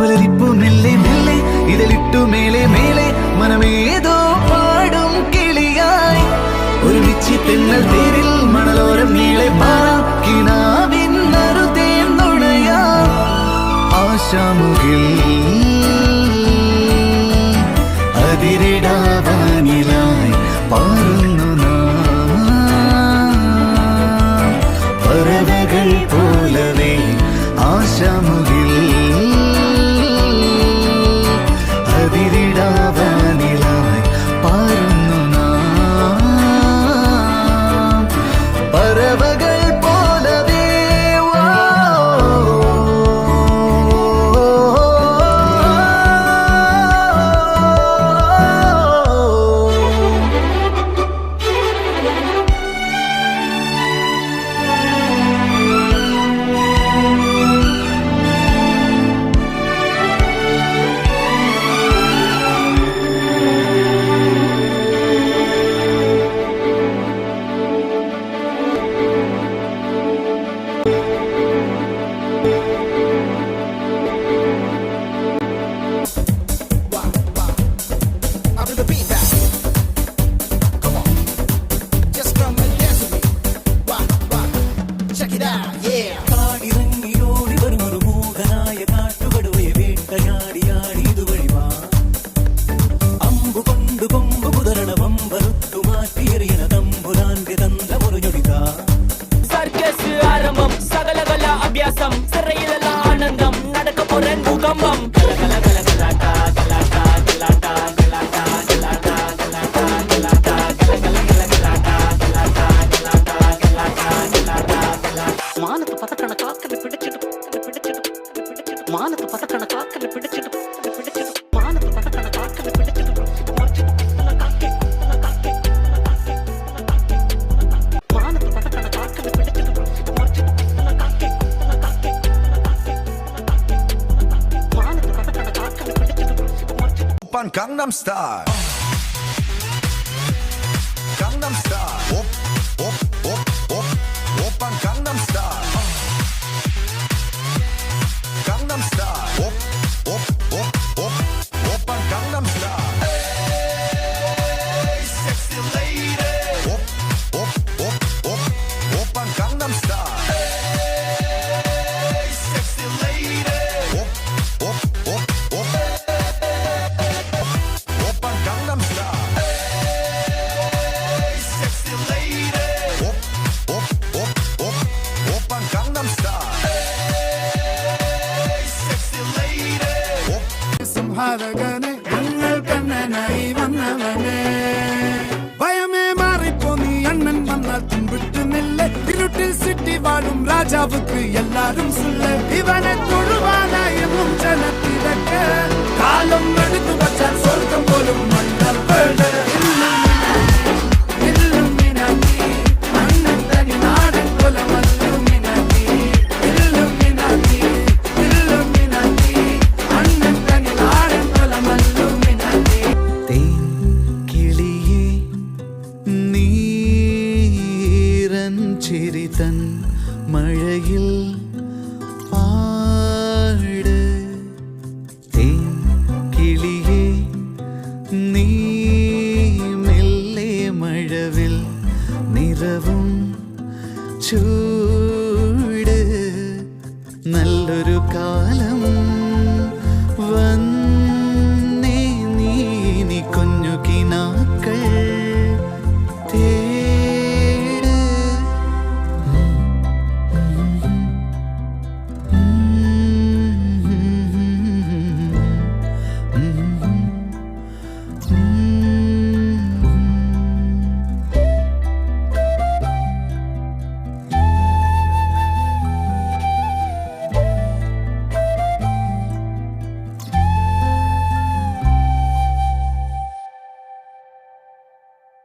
പുലരിപ്പു മെല്ലെ മെല്ലെ ഇതിലിട്ടു മേലെ മേലെ മനമേതോ പാടും കിളിയായി ഒരുമിച്ച് തെന്നൽ തേരിൽ മണലോരം നീളെ പാറാം കിനാവിൻ നറുതേൻ നുണയാം ആശാമുകിൽ അതിരിടാവാനിലായി പാറുന്നു പറവകൾ പോലവേ ആശാമുകിൽ അതിരിടാവാനിലായി പാറുന്നു പറവകൾ പോലവേ ആനന്ദം നടക്ക പോരാൻ ഭൂകമ്പം മാനത്ത് പതക്കണ കാക്കല് പിടിച്ചിടും മാനത്ത് പതക്കണ കാക്കല് പിടിച്ചിടും മാനത്ത് പതക്കണ കാക്കല് പിടിച്ചിടും മാനത്ത് പതക്കണ കാക്കല് പിടിച്ചിടും Oppan Gangnam Style. Gangnam Style. Op, op, op, op. Oppan Gangnam Style. Gangnam Style. Op, op, op, op. Oppan Gangnam Style. Hey, sexy lady. Op, op, op, op. Oppan Gangnam Style. Hey, sexy lady. Op, op, op, op. Gangnam Style. Hey, sexy lady. Op, op, op, op. Oppan Gangnam Style. Hey, sexy lady. Op. സംഹാരകനെ ഞങ്ങൾ കണ്ണനായി വന്നവനെ ഭയമേ മാറിപ്പോ നീ അണ്ണൻ വന്നാൽ തുമ്പിട്ടുന്നില്ല ഇരുട്ടിൽ city വാഴും രാജാവുക്ക് എല്ലാരും സുല്ല ഇവനെ തൊഴുവാനായി എന്നും ജനത്തിരക്ക് കാലം എടുത്തു വച്ചാൽ സ്വർഗം പോലും മണ്ണൽ വീട് ചിരിതൻ മഴയിൽ പാട് കിളിയെ നീ മെല്ലെ മഴവിൽ നിറവും ചൂട് നല്ലൊരു കാലം വന്നു